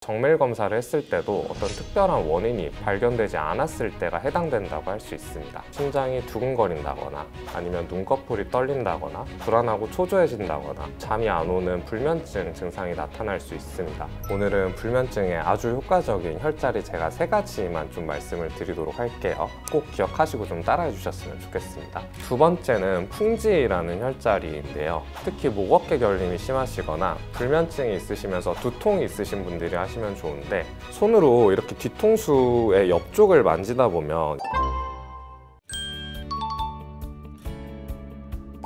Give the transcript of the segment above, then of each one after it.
정밀 검사를 했을 때도 어떤 특별한 원인이 발견되지 않았을 때가 해당된다고 할 수 있습니다. 심장이 두근거린다거나 아니면 눈꺼풀이 떨린다거나 불안하고 초조해진다거나 잠이 안 오는 불면증 증상이 나타날 수 있습니다. 오늘은 불면증에 아주 효과적인 혈자리 제가 3가지만 좀 말씀을 드리도록 할게요. 꼭 기억하시고 좀 따라해 주셨으면 좋겠습니다. 두 번째는 풍지라는 혈자리인데요. 특히 목 어깨 결림이 심하시거나 불면증이 있으시면서 두통이 있으신 분들이 하시면 좋은데, 손으로 이렇게 뒤통수의 옆쪽을 만지다 보면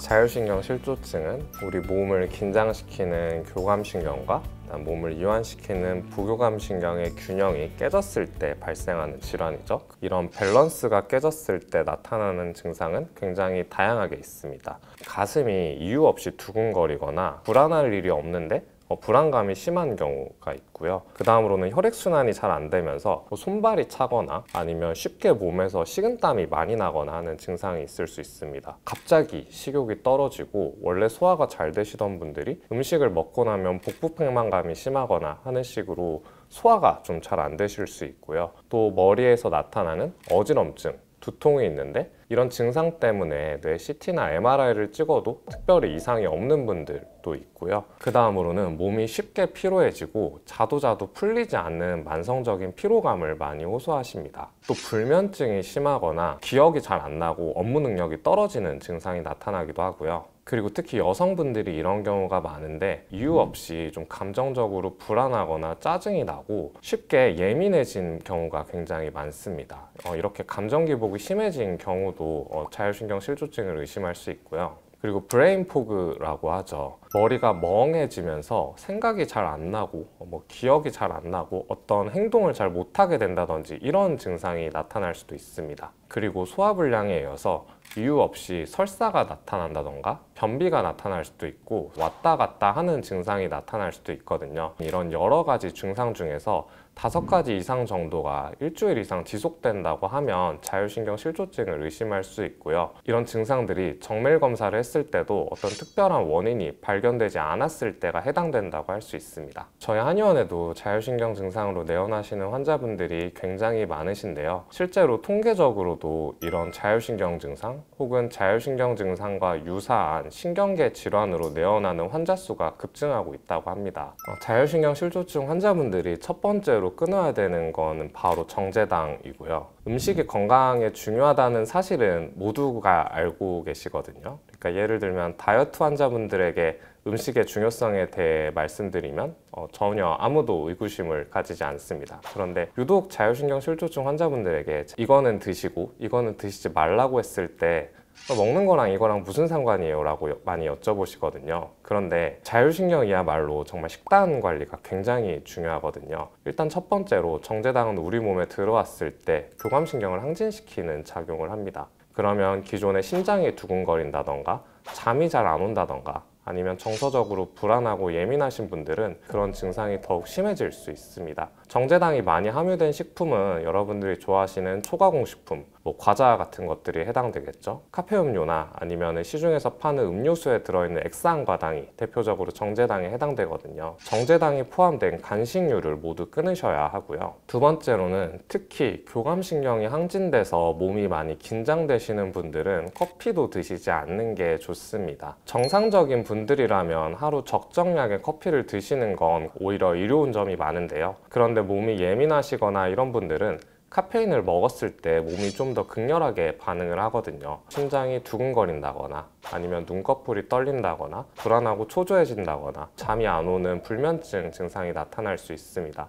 자율신경 실조증은 우리 몸을 긴장시키는 교감신경과 몸을 이완시키는 부교감신경의 균형이 깨졌을 때 발생하는 질환이죠. 이런 밸런스가 깨졌을 때 나타나는 증상은 굉장히 다양하게 있습니다. 가슴이 이유 없이 두근거리거나 불안할 일이 없는데 불안감이 심한 경우가 있고요. 그 다음으로는 혈액순환이 잘 안 되면서 손발이 차거나 아니면 쉽게 몸에서 식은땀이 많이 나거나 하는 증상이 있을 수 있습니다. 갑자기 식욕이 떨어지고 원래 소화가 잘 되시던 분들이 음식을 먹고 나면 복부 팽만감이 심하거나 하는 식으로 소화가 좀 잘 안 되실 수 있고요. 또 머리에서 나타나는 어지럼증, 두통이 있는데 이런 증상 때문에 뇌 CT나 MRI를 찍어도 특별히 이상이 없는 분들도 있고요. 그 다음으로는 몸이 쉽게 피로해지고 자도 풀리지 않는 만성적인 피로감을 많이 호소하십니다. 또 불면증이 심하거나 기억이 잘 안 나고 업무 능력이 떨어지는 증상이 나타나기도 하고요. 그리고 특히 여성분들이 이런 경우가 많은데 이유 없이 좀 감정적으로 불안하거나 짜증이 나고 쉽게 예민해진 경우가 굉장히 많습니다. 이렇게 감정 기복이 심해진 경우도 자율신경 실조증을 의심할 수 있고요. 그리고 브레인 포그라고 하죠. 머리가 멍해지면서 생각이 잘 안 나고 기억이 잘 안 나고 어떤 행동을 잘 못하게 된다든지 이런 증상이 나타날 수도 있습니다. 그리고 소화불량에 이어서 이유 없이 설사가 나타난다던가 변비가 나타날 수도 있고 왔다 갔다 하는 증상이 나타날 수도 있거든요. 이런 여러 가지 증상 중에서 5가지 이상 정도가 일주일 이상 지속된다고 하면 자율신경 실조증을 의심할 수 있고요. 이런 증상들이 정밀 검사를 했을 때도 어떤 특별한 원인이 발견되지 않았을 때가 해당된다고 할 수 있습니다. 저희 한의원에도 자율신경 증상으로 내원하시는 환자분들이 굉장히 많으신데요. 실제로 통계적으로도 이런 자율신경 증상 혹은 자율신경 증상과 유사한 신경계 질환으로 내원하는 환자 수가 급증하고 있다고 합니다. 자율신경 실조증 환자분들이 첫 번째로 끊어야 되는 거는 바로 정제당이고요. 음식이 건강에 중요하다는 사실은 모두가 알고 계시거든요. 그러니까 예를 들면 다이어트 환자분들에게 음식의 중요성에 대해 말씀드리면 전혀 아무도 의구심을 가지지 않습니다. 그런데 유독 자율신경 실조증 환자분들에게 이거는 드시고 이거는 드시지 말라고 했을 때 먹는 거랑 이거랑 무슨 상관이에요? 라고 많이 여쭤보시거든요. 그런데 자율신경이야말로 정말 식단 관리가 굉장히 중요하거든요. 일단 첫 번째로 정제당은 우리 몸에 들어왔을 때 교감신경을 항진시키는 작용을 합니다. 그러면 기존에 심장이 두근거린다던가 잠이 잘 안 온다던가 아니면 정서적으로 불안하고 예민하신 분들은 그런 증상이 더욱 심해질 수 있습니다. 정제당이 많이 함유된 식품은 여러분들이 좋아하시는 초가공식품, 과자 같은 것들이 해당되겠죠. 카페 음료나 아니면 시중에서 파는 음료수에 들어있는 액상과당이 대표적으로 정제당에 해당되거든요. 정제당이 포함된 간식류를 모두 끊으셔야 하고요. 두 번째로는 특히 교감신경이 항진돼서 몸이 많이 긴장되시는 분들은 커피도 드시지 않는 게 좋습니다. 정상적인 분들이라면 하루 적정량의 커피를 드시는 건 오히려 이로운 점이 많은데요. 그런데 몸이 예민하시거나 이런 분들은 카페인을 먹었을 때 몸이 좀 더 극렬하게 반응을 하거든요. 심장이 두근거린다거나 아니면 눈꺼풀이 떨린다거나 불안하고 초조해진다거나 잠이 안 오는 불면증 증상이 나타날 수 있습니다.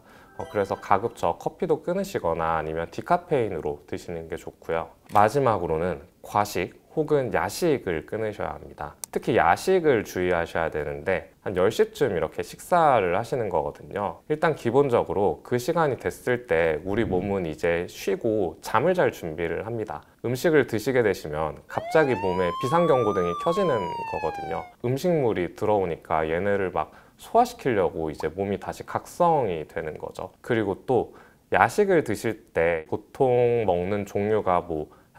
그래서 가급적 커피도 끊으시거나 아니면 디카페인으로 드시는 게 좋고요. 마지막으로는 과식 혹은 야식을 끊으셔야 합니다. 특히 야식을 주의하셔야 되는데 한 10시쯤 이렇게 식사를 하시는 거거든요. 일단 기본적으로 그 시간이 됐을 때 우리 몸은 이제 쉬고 잠을 잘 준비를 합니다. 음식을 드시게 되시면 갑자기 몸에 비상경고등이 켜지는 거거든요. 음식물이 들어오니까 얘네를 막 소화시키려고 이제 몸이 다시 각성이 되는 거죠. 그리고 또 야식을 드실 때 보통 먹는 종류가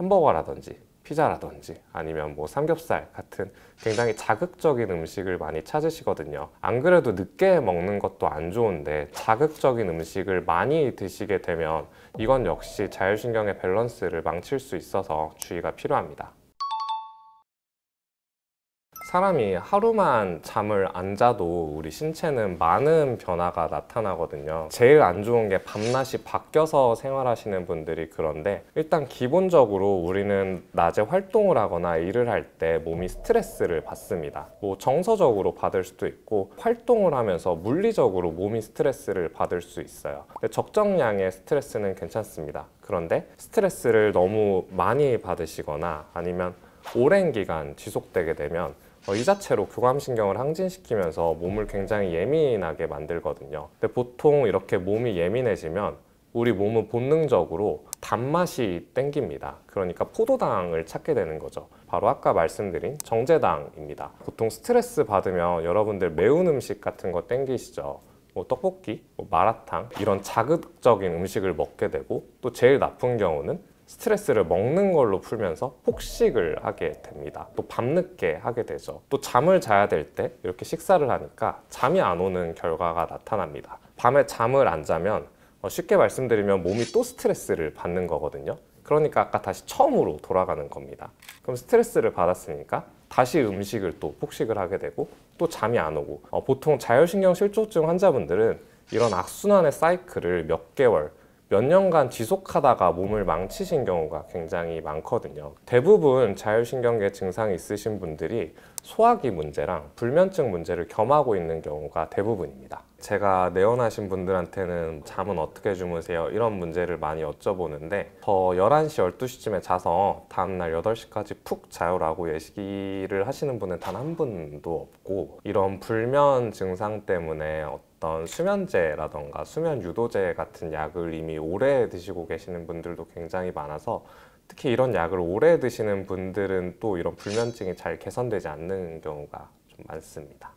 햄버거라든지 피자라든지 아니면 뭐 삼겹살 같은 굉장히 자극적인 음식을 많이 찾으시거든요. 안 그래도 늦게 먹는 것도 안 좋은데 자극적인 음식을 많이 드시게 되면 이건 역시 자율신경의 밸런스를 망칠 수 있어서 주의가 필요합니다. 사람이 하루만 잠을 안 자도 우리 신체는 많은 변화가 나타나거든요. 제일 안 좋은 게 밤낮이 바뀌어서 생활하시는 분들이 그런데, 일단 기본적으로 우리는 낮에 활동을 하거나 일을 할 때 몸이 스트레스를 받습니다. 뭐 정서적으로 받을 수도 있고 활동을 하면서 물리적으로 몸이 스트레스를 받을 수 있어요. 근데 적정량의 스트레스는 괜찮습니다. 그런데 스트레스를 너무 많이 받으시거나 아니면 오랜 기간 지속되게 되면 이 자체로 교감신경을 항진시키면서 몸을 굉장히 예민하게 만들거든요. 근데 보통 이렇게 몸이 예민해지면 우리 몸은 본능적으로 단맛이 땡깁니다. 그러니까 포도당을 찾게 되는 거죠. 바로 아까 말씀드린 정제당입니다. 보통 스트레스 받으면 여러분들 매운 음식 같은 거 땡기시죠? 뭐 떡볶이, 뭐 마라탕 이런 자극적인 음식을 먹게 되고, 또 제일 나쁜 경우는 스트레스를 먹는 걸로 풀면서 폭식을 하게 됩니다. 또 밤늦게 하게 되죠. 또 잠을 자야 될 때 이렇게 식사를 하니까 잠이 안 오는 결과가 나타납니다. 밤에 잠을 안 자면 쉽게 말씀드리면 몸이 또 스트레스를 받는 거거든요. 그러니까 아까 다시 처음으로 돌아가는 겁니다. 그럼 스트레스를 받았으니까 다시 음식을 또 폭식을 하게 되고 또 잠이 안 오고, 보통 자율신경 실조증 환자분들은 이런 악순환의 사이클을 몇 개월, 몇 년간 지속하다가 몸을 망치신 경우가 굉장히 많거든요. 대부분 자율신경계 증상이 있으신 분들이 소화기 문제랑 불면증 문제를 겸하고 있는 경우가 대부분입니다. 제가 내원하신 분들한테는 잠은 어떻게 주무세요? 이런 문제를 많이 여쭤보는데, 저 11시, 12시쯤에 자서 다음날 8시까지 푹 자요라고 얘기를 하시는 분은 단 한 분도 없고, 이런 불면 증상 때문에 어떤 수면제라던가 수면 유도제 같은 약을 이미 오래 드시고 계시는 분들도 굉장히 많아서, 특히 이런 약을 오래 드시는 분들은 또 이런 불면증이 잘 개선되지 않는 경우가 좀 많습니다.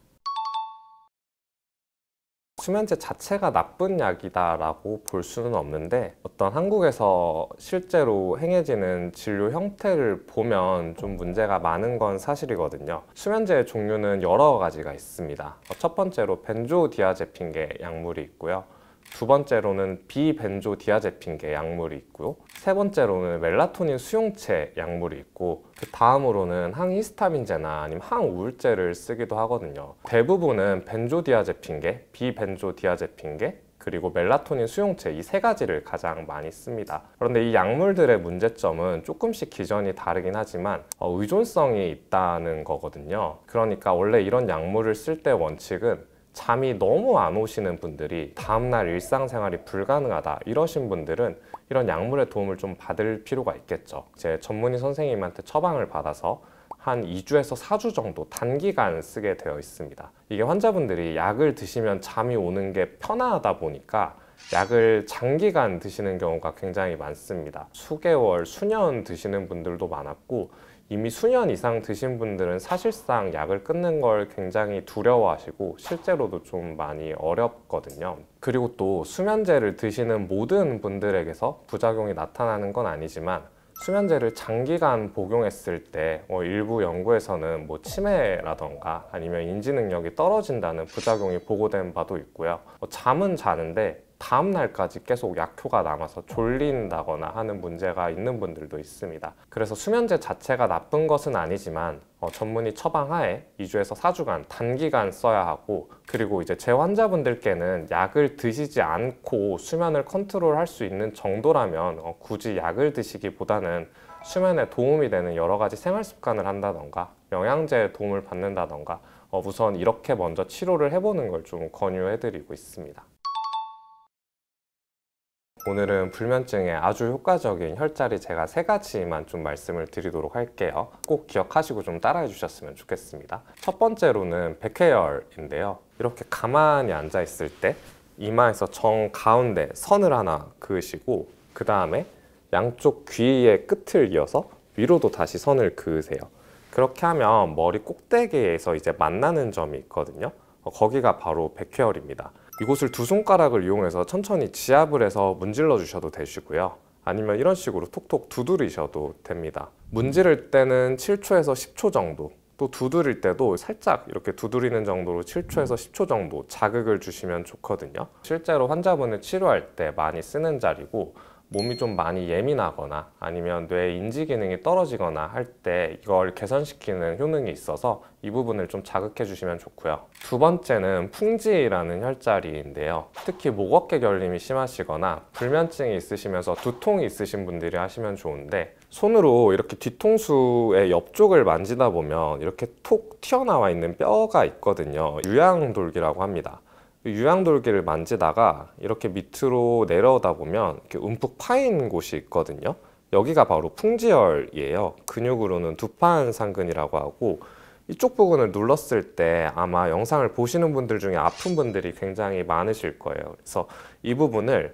수면제 자체가 나쁜 약이다라고 볼 수는 없는데, 어떤 한국에서 실제로 행해지는 진료 형태를 보면 좀 문제가 많은 건 사실이거든요. 수면제의 종류는 여러 가지가 있습니다. 첫 번째로 벤조디아제핀계 약물이 있고요. 두 번째로는 비벤조디아제핀계 약물이 있고요. 세 번째로는 멜라토닌 수용체 약물이 있고, 그 다음으로는 항히스타민제나 아니면 항우울제를 쓰기도 하거든요. 대부분은 벤조디아제핀계, 비벤조디아제핀계, 그리고 멜라토닌 수용체, 이 세 가지를 가장 많이 씁니다. 그런데 이 약물들의 문제점은 조금씩 기전이 다르긴 하지만 의존성이 있다는 거거든요. 그러니까 원래 이런 약물을 쓸 때 원칙은 잠이 너무 안 오시는 분들이 다음날 일상생활이 불가능하다 이러신 분들은 이런 약물의 도움을 좀 받을 필요가 있겠죠. 제 전문의 선생님한테 처방을 받아서 한 2주에서 4주 정도 단기간 쓰게 되어 있습니다. 이게 환자분들이 약을 드시면 잠이 오는 게 편하다 보니까 약을 장기간 드시는 경우가 굉장히 많습니다. 수개월, 수년 드시는 분들도 많았고, 이미 수년 이상 드신 분들은 사실상 약을 끊는 걸 굉장히 두려워하시고 실제로도 좀 많이 어렵거든요. 그리고 또 수면제를 드시는 모든 분들에게서 부작용이 나타나는 건 아니지만, 수면제를 장기간 복용했을 때 일부 연구에서는 치매라던가 아니면 인지 능력이 떨어진다는 부작용이 보고된 바도 있고요. 잠은 자는데 다음 날까지 계속 약효가 남아서 졸린다거나 하는 문제가 있는 분들도 있습니다. 그래서 수면제 자체가 나쁜 것은 아니지만 전문의 처방하에 2주에서 4주간 단기간 써야 하고, 그리고 이제 제 환자분들께는 약을 드시지 않고 수면을 컨트롤할 수 있는 정도라면 굳이 약을 드시기보다는 수면에 도움이 되는 여러 가지 생활 습관을 한다던가 영양제의 도움을 받는다던가 우선 이렇게 먼저 치료를 해보는 걸 좀 권유해드리고 있습니다. 오늘은 불면증에 아주 효과적인 혈자리 제가 3가지만 좀 말씀을 드리도록 할게요. 꼭 기억하시고 좀 따라해 주셨으면 좋겠습니다. 첫 번째로는 백회열인데요. 이렇게 가만히 앉아 있을 때 이마에서 정 가운데 선을 하나 그으시고, 그 다음에 양쪽 귀의 끝을 이어서 위로도 다시 선을 그으세요. 그렇게 하면 머리 꼭대기에서 이제 만나는 점이 있거든요. 거기가 바로 백회열입니다. 이곳을 두 손가락을 이용해서 천천히 지압을 해서 문질러 주셔도 되시고요. 아니면 이런 식으로 톡톡 두드리셔도 됩니다. 문지를 때는 7초에서 10초 정도, 또 두드릴 때도 살짝 이렇게 두드리는 정도로 7초에서 10초 정도 자극을 주시면 좋거든요. 실제로 환자분을 치료할 때 많이 쓰는 자리고, 몸이 좀 많이 예민하거나 아니면 뇌 인지 기능이 떨어지거나 할 때 이걸 개선시키는 효능이 있어서 이 부분을 좀 자극해 주시면 좋고요. 두 번째는 풍지라는 혈자리인데요. 특히 목 어깨 결림이 심하시거나 불면증이 있으시면서 두통이 있으신 분들이 하시면 좋은데, 손으로 이렇게 뒤통수의 옆쪽을 만지다 보면 이렇게 톡 튀어나와 있는 뼈가 있거든요. 유양돌기라고 합니다. 유양돌기를 만지다가 이렇게 밑으로 내려오다 보면 이렇게 움푹 파인 곳이 있거든요. 여기가 바로 풍지혈이에요. 근육으로는 두판상근이라고 하고, 이쪽 부분을 눌렀을 때 아마 영상을 보시는 분들 중에 아픈 분들이 굉장히 많으실 거예요. 그래서 이 부분을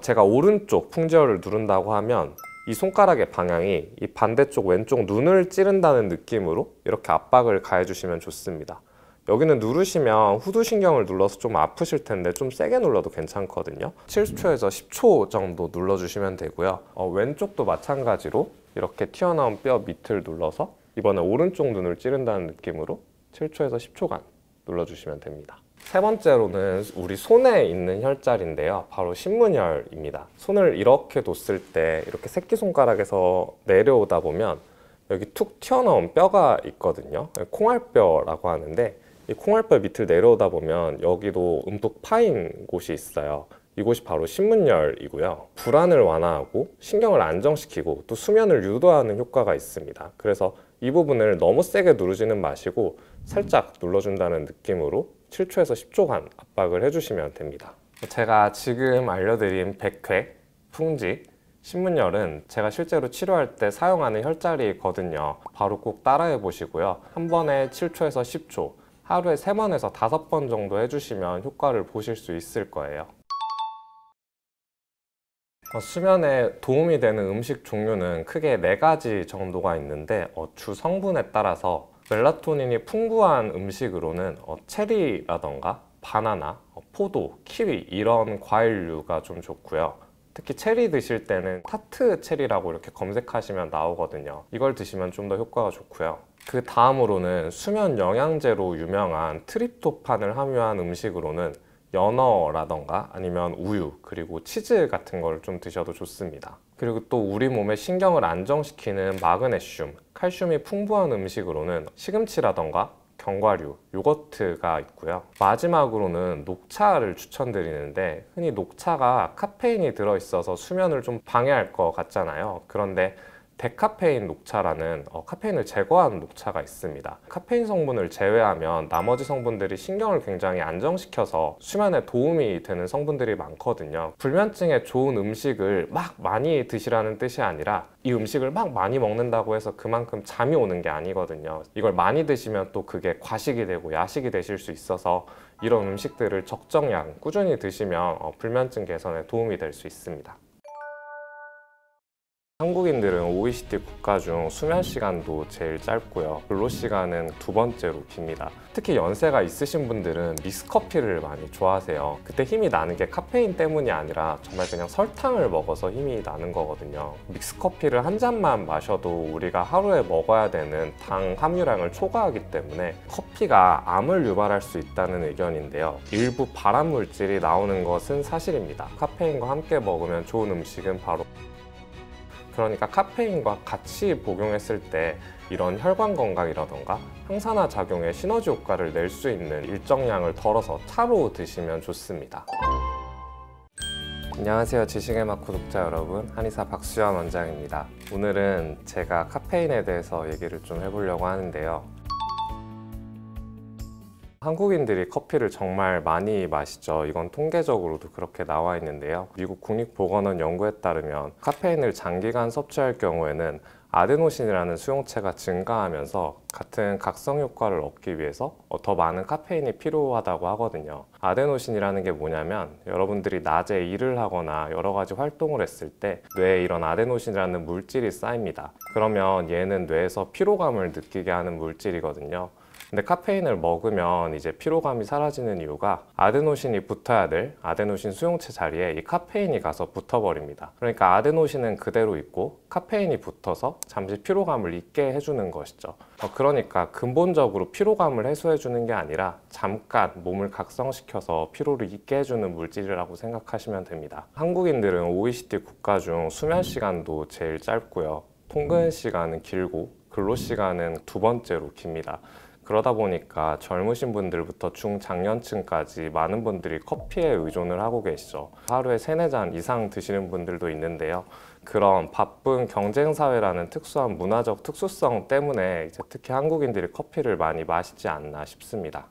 제가 오른쪽 풍지혈을 누른다고 하면 이 손가락의 방향이 이 반대쪽 왼쪽 눈을 찌른다는 느낌으로 이렇게 압박을 가해주시면 좋습니다. 여기는 누르시면 후두신경을 눌러서 좀 아프실 텐데 좀 세게 눌러도 괜찮거든요. 7초에서 10초 정도 눌러주시면 되고요. 왼쪽도 마찬가지로 이렇게 튀어나온 뼈 밑을 눌러서 이번에 오른쪽 눈을 찌른다는 느낌으로 7초에서 10초간 눌러주시면 됩니다. 세 번째로는 우리 손에 있는 혈자리인데요. 바로 신문혈입니다. 손을 이렇게 뒀을 때 이렇게 새끼손가락에서 내려오다 보면 여기 툭 튀어나온 뼈가 있거든요. 콩알뼈라고 하는데, 이 콩알뼈 밑을 내려오다 보면 여기도 움푹 파인 곳이 있어요. 이곳이 바로 신문열이고요. 불안을 완화하고 신경을 안정시키고 또 수면을 유도하는 효과가 있습니다. 그래서 이 부분을 너무 세게 누르지는 마시고 살짝 눌러준다는 느낌으로 7초에서 10초간 압박을 해주시면 됩니다. 제가 지금 알려드린 백회, 풍지, 신문열은 제가 실제로 치료할 때 사용하는 혈자리거든요. 바로 꼭 따라해 보시고요. 한 번에 7초에서 10초, 하루에 3번에서 5번 정도 해주시면 효과를 보실 수 있을 거예요. 수면에 도움이 되는 음식 종류는 크게 4가지 정도가 있는데, 주 성분에 따라서 멜라토닌이 풍부한 음식으로는 체리라던가 바나나, 포도, 키위 이런 과일류가 좀 좋고요. 특히 체리 드실 때는 타트 체리라고 이렇게 검색하시면 나오거든요. 이걸 드시면 좀 더 효과가 좋고요. 그 다음으로는 수면 영양제로 유명한 트립토판을 함유한 음식으로는 연어라던가 아니면 우유, 그리고 치즈 같은 걸 좀 드셔도 좋습니다. 그리고 또 우리 몸의 신경을 안정시키는 마그네슘, 칼슘이 풍부한 음식으로는 시금치라던가 견과류, 요거트가 있고요. 마지막으로는 녹차를 추천드리는데, 흔히 녹차가 카페인이 들어있어서 수면을 좀 방해할 것 같잖아요. 그런데 데카페인 녹차라는 카페인을 제거한 녹차가 있습니다. 카페인 성분을 제외하면 나머지 성분들이 신경을 굉장히 안정시켜서 수면에 도움이 되는 성분들이 많거든요. 불면증에 좋은 음식을 막 많이 드시라는 뜻이 아니라, 이 음식을 막 많이 먹는다고 해서 그만큼 잠이 오는 게 아니거든요. 이걸 많이 드시면 또 그게 과식이 되고 야식이 되실 수 있어서 이런 음식들을 적정량 꾸준히 드시면 불면증 개선에 도움이 될 수 있습니다. 한국인들은 OECD 국가 중 수면 시간도 제일 짧고요. 근로 시간은 2번째로 깁니다. 특히 연세가 있으신 분들은 믹스커피를 많이 좋아하세요. 그때 힘이 나는 게 카페인 때문이 아니라 정말 그냥 설탕을 먹어서 힘이 나는 거거든요. 믹스커피를 한 잔만 마셔도 우리가 하루에 먹어야 되는 당 함유량을 초과하기 때문에 커피가 암을 유발할 수 있다는 의견인데요. 일부 발암 물질이 나오는 것은 사실입니다. 카페인과 함께 먹으면 좋은 음식은 바로, 그러니까 카페인과 같이 복용했을 때 이런 혈관 건강이라던가 항산화 작용의 시너지 효과를 낼 수 있는 일정량을 덜어서 차로 드시면 좋습니다. 안녕하세요, 지식의 맛 구독자 여러분, 한의사 박수현 원장입니다. 오늘은 제가 카페인에 대해서 얘기를 좀 해보려고 하는데요. 한국인들이 커피를 정말 많이 마시죠. 이건 통계적으로도 그렇게 나와 있는데요. 미국 국립보건원 연구에 따르면 카페인을 장기간 섭취할 경우에는 아데노신이라는 수용체가 증가하면서 같은 각성 효과를 얻기 위해서 더 많은 카페인이 필요하다고 하거든요. 아데노신이라는 게 뭐냐면, 여러분들이 낮에 일을 하거나 여러 가지 활동을 했을 때 뇌에 이런 아데노신이라는 물질이 쌓입니다. 그러면 얘는 뇌에서 피로감을 느끼게 하는 물질이거든요. 근데 카페인을 먹으면 이제 피로감이 사라지는 이유가 아데노신이 붙어야 될 아데노신 수용체 자리에 이 카페인이 가서 붙어버립니다. 그러니까 아데노신은 그대로 있고 카페인이 붙어서 잠시 피로감을 잊게 해주는 것이죠. 그러니까 근본적으로 피로감을 해소해주는 게 아니라 잠깐 몸을 각성시켜서 피로를 잊게 해주는 물질이라고 생각하시면 됩니다. 한국인들은 OECD 국가 중 수면 시간도 제일 짧고요. 통근 시간은 길고 근로 시간은 두 번째로 깁니다. 그러다 보니까 젊으신 분들부터 중장년층까지 많은 분들이 커피에 의존을 하고 계시죠. 하루에 3-4잔 이상 드시는 분들도 있는데요. 그런 바쁜 경쟁사회라는 특수한 문화적 특수성 때문에 이제 특히 한국인들이 커피를 많이 마시지 않나 싶습니다.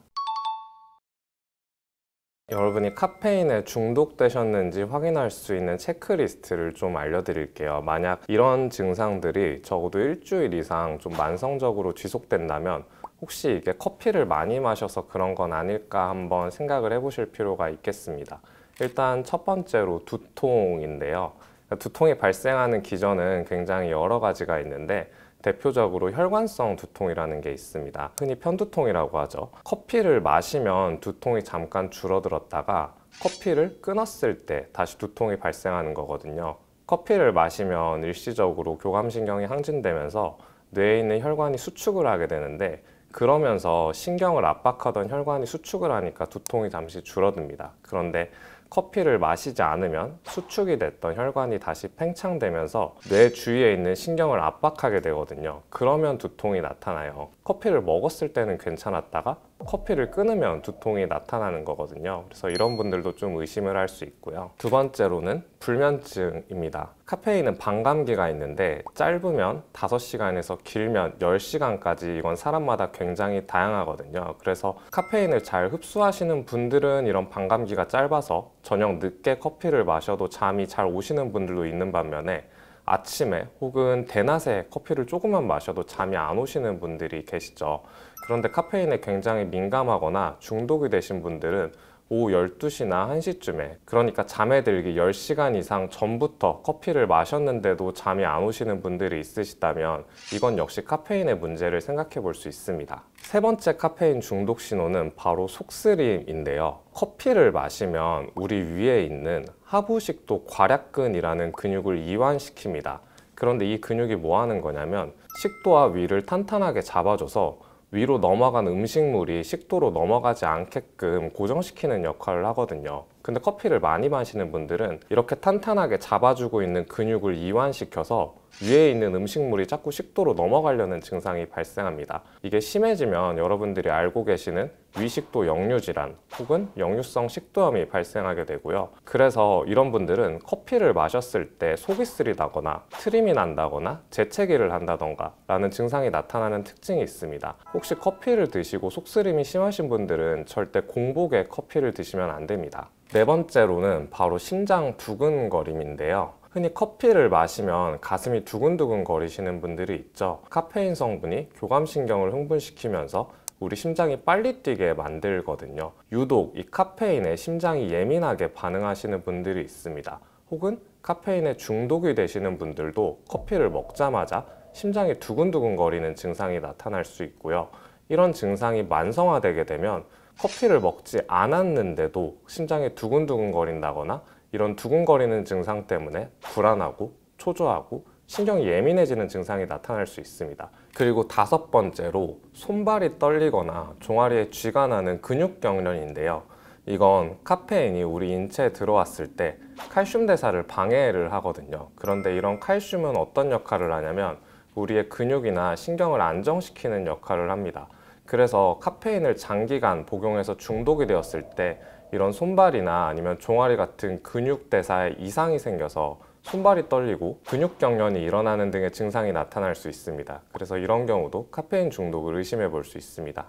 여러분이 카페인에 중독되셨는지 확인할 수 있는 체크리스트를 좀 알려드릴게요. 만약 이런 증상들이 적어도 일주일 이상 좀 만성적으로 지속된다면 혹시 이게 커피를 많이 마셔서 그런 건 아닐까 한번 생각을 해보실 필요가 있겠습니다. 일단 첫 번째로 두통인데요. 두통이 발생하는 기전은 굉장히 여러 가지가 있는데 대표적으로 혈관성 두통이라는 게 있습니다. 흔히 편두통이라고 하죠. 커피를 마시면 두통이 잠깐 줄어들었다가 커피를 끊었을 때 다시 두통이 발생하는 거거든요. 커피를 마시면 일시적으로 교감신경이 항진되면서 뇌에 있는 혈관이 수축을 하게 되는데 그러면서 신경을 압박하던 혈관이 수축을 하니까 두통이 잠시 줄어듭니다. 그런데 커피를 마시지 않으면 수축이 됐던 혈관이 다시 팽창되면서 뇌 주위에 있는 신경을 압박하게 되거든요. 그러면 두통이 나타나요. 커피를 먹었을 때는 괜찮았다가 커피를 끊으면 두통이 나타나는 거거든요. 그래서 이런 분들도 좀 의심을 할 수 있고요. 두 번째로는 불면증입니다. 카페인은 반감기가 있는데 짧으면 5시간에서 길면 10시간까지 이건 사람마다 굉장히 다양하거든요. 그래서 카페인을 잘 흡수하시는 분들은 이런 반감기가 짧아서 저녁 늦게 커피를 마셔도 잠이 잘 오시는 분들도 있는 반면에 아침에 혹은 대낮에 커피를 조금만 마셔도 잠이 안 오시는 분들이 계시죠. 그런데 카페인에 굉장히 민감하거나 중독이 되신 분들은 오후 12시나 1시쯤에, 그러니까 잠에 들기 10시간 이상 전부터 커피를 마셨는데도 잠이 안 오시는 분들이 있으시다면 이건 역시 카페인의 문제를 생각해 볼 수 있습니다. 세 번째 카페인 중독 신호는 바로 속쓰림인데요. 커피를 마시면 우리 위에 있는 하부식도 괄약근이라는 근육을 이완시킵니다. 그런데 이 근육이 뭐 하는 거냐면 식도와 위를 탄탄하게 잡아줘서 위로 넘어간 음식물이 식도로 넘어가지 않게끔 고정시키는 역할을 하거든요. 근데 커피를 많이 마시는 분들은 이렇게 탄탄하게 잡아주고 있는 근육을 이완시켜서 위에 있는 음식물이 자꾸 식도로 넘어가려는 증상이 발생합니다. 이게 심해지면 여러분들이 알고 계시는 위식도 역류질환 혹은 역류성 식도염이 발생하게 되고요. 그래서 이런 분들은 커피를 마셨을 때 속이 쓰리다거나 트림이 난다거나 재채기를 한다던가 라는 증상이 나타나는 특징이 있습니다. 혹시 커피를 드시고 속쓰림이 심하신 분들은 절대 공복에 커피를 드시면 안 됩니다. 네 번째로는 바로 심장 두근거림인데요. 흔히 커피를 마시면 가슴이 두근두근 거리시는 분들이 있죠. 카페인 성분이 교감신경을 흥분시키면서 우리 심장이 빨리 뛰게 만들거든요. 유독 이 카페인에 심장이 예민하게 반응하시는 분들이 있습니다. 혹은 카페인에 중독이 되시는 분들도 커피를 먹자마자 심장이 두근두근 거리는 증상이 나타날 수 있고요. 이런 증상이 만성화되게 되면 커피를 먹지 않았는데도 심장이 두근두근 거린다거나 이런 두근거리는 증상 때문에 불안하고 초조하고 신경이 예민해지는 증상이 나타날 수 있습니다. 그리고 다섯 번째로 손발이 떨리거나 종아리에 쥐가 나는 근육경련인데요. 이건 카페인이 우리 인체에 들어왔을 때 칼슘 대사를 방해를 하거든요. 그런데 이런 칼슘은 어떤 역할을 하냐면 우리의 근육이나 신경을 안정시키는 역할을 합니다. 그래서 카페인을 장기간 복용해서 중독이 되었을 때 이런 손발이나 아니면 종아리 같은 근육 대사에 이상이 생겨서 손발이 떨리고 근육경련이 일어나는 등의 증상이 나타날 수 있습니다. 그래서 이런 경우도 카페인 중독을 의심해 볼 수 있습니다.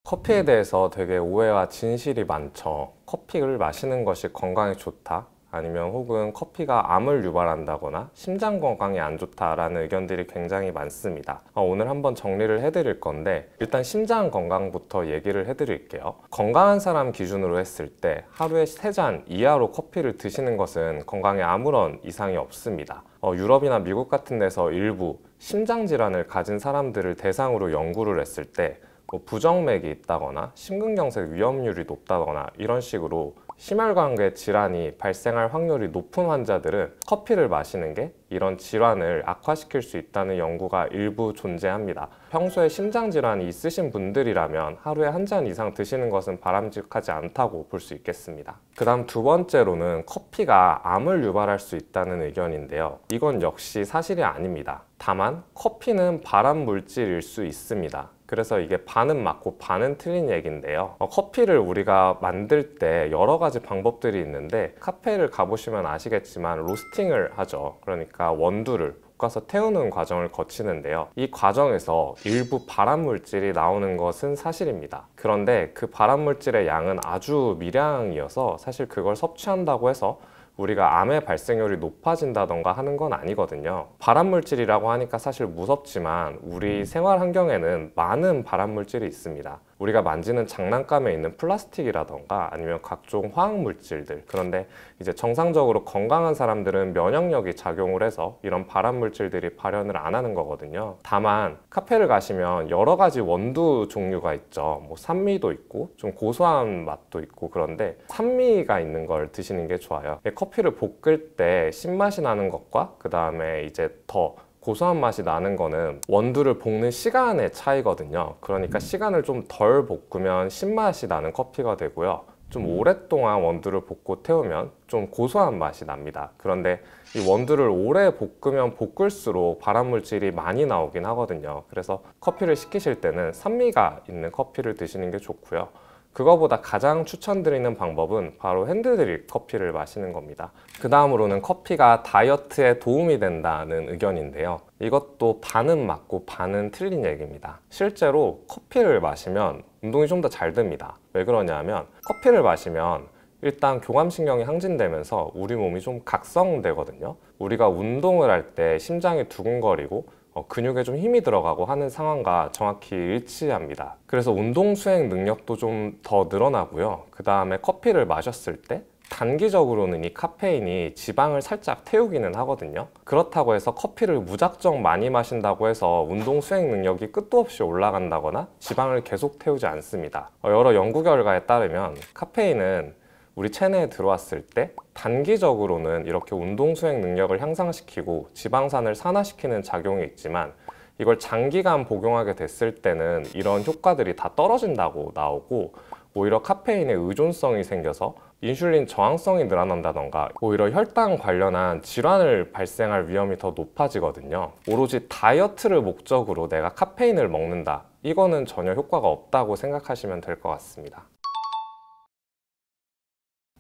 커피에 대해서 되게 오해와 진실이 많죠. 커피를 마시는 것이 건강에 좋다, 아니면 혹은 커피가 암을 유발한다거나 심장 건강에 안 좋다라는 의견들이 굉장히 많습니다. 오늘 한번 정리를 해드릴 건데 일단 심장 건강부터 얘기를 해드릴게요. 건강한 사람 기준으로 했을 때 하루에 3잔 이하로 커피를 드시는 것은 건강에 아무런 이상이 없습니다. 유럽이나 미국 같은 데서 일부 심장 질환을 가진 사람들을 대상으로 연구를 했을 때 부정맥이 있다거나 심근경색 위험률이 높다거나 이런 식으로 심혈관계 질환이 발생할 확률이 높은 환자들은 커피를 마시는 게 이런 질환을 악화시킬 수 있다는 연구가 일부 존재합니다. 평소에 심장 질환이 있으신 분들이라면 하루에 한 잔 이상 드시는 것은 바람직하지 않다고 볼 수 있겠습니다. 그 다음 두 번째로는 커피가 암을 유발할 수 있다는 의견인데요. 이건 역시 사실이 아닙니다. 다만 커피는 발암 물질일 수 있습니다. 그래서 이게 반은 맞고 반은 틀린 얘기인데요. 커피를 우리가 만들 때 여러 가지 방법들이 있는데 카페를 가보시면 아시겠지만 로스팅을 하죠. 그러니까 원두를 볶아서 태우는 과정을 거치는데요. 이 과정에서 일부 발암물질이 나오는 것은 사실입니다. 그런데 그 발암물질의 양은 아주 미량이어서 사실 그걸 섭취한다고 해서 우리가 암의 발생률이 높아진다던가 하는 건 아니거든요. 발암물질이라고 하니까 사실 무섭지만 우리 생활 환경에는 많은 발암물질이 있습니다. 우리가 만지는 장난감에 있는 플라스틱이라던가 아니면 각종 화학물질들. 그런데 이제 정상적으로 건강한 사람들은 면역력이 작용을 해서 이런 발암물질들이 발현을 안 하는 거거든요. 다만 카페를 가시면 여러 가지 원두 종류가 있죠. 뭐 산미도 있고 좀 고소한 맛도 있고, 그런데 산미가 있는 걸 드시는 게 좋아요. 커피를 볶을 때 신맛이 나는 것과 그 다음에 이제 더 고소한 맛이 나는 거는 원두를 볶는 시간의 차이거든요. 그러니까 시간을 좀 덜 볶으면 신맛이 나는 커피가 되고요. 좀 오랫동안 원두를 볶고 태우면 좀 고소한 맛이 납니다. 그런데 이 원두를 오래 볶으면 볶을수록 발암물질이 많이 나오긴 하거든요. 그래서 커피를 시키실 때는 산미가 있는 커피를 드시는 게 좋고요. 그거보다 가장 추천드리는 방법은 바로 핸드드립 커피를 마시는 겁니다. 그 다음으로는 커피가 다이어트에 도움이 된다는 의견인데요. 이것도 반은 맞고 반은 틀린 얘기입니다. 실제로 커피를 마시면 운동이 좀 더 잘 됩니다. 왜 그러냐면 커피를 마시면 일단 교감신경이 항진되면서 우리 몸이 좀 각성되거든요. 우리가 운동을 할 때 심장이 두근거리고 근육에 좀 힘이 들어가고 하는 상황과 정확히 일치합니다. 그래서 운동 수행 능력도 좀 더 늘어나고요. 그 다음에 커피를 마셨을 때 단기적으로는 이 카페인이 지방을 살짝 태우기는 하거든요. 그렇다고 해서 커피를 무작정 많이 마신다고 해서 운동 수행 능력이 끝도 없이 올라간다거나 지방을 계속 태우지 않습니다. 여러 연구 결과에 따르면 카페인은 우리 체내에 들어왔을 때 단기적으로는 이렇게 운동 수행 능력을 향상시키고 지방산을 산화시키는 작용이 있지만 이걸 장기간 복용하게 됐을 때는 이런 효과들이 다 떨어진다고 나오고, 오히려 카페인에 의존성이 생겨서 인슐린 저항성이 늘어난다던가 오히려 혈당 관련한 질환을 발생할 위험이 더 높아지거든요. 오로지 다이어트를 목적으로 내가 카페인을 먹는다, 이거는 전혀 효과가 없다고 생각하시면 될 것 같습니다.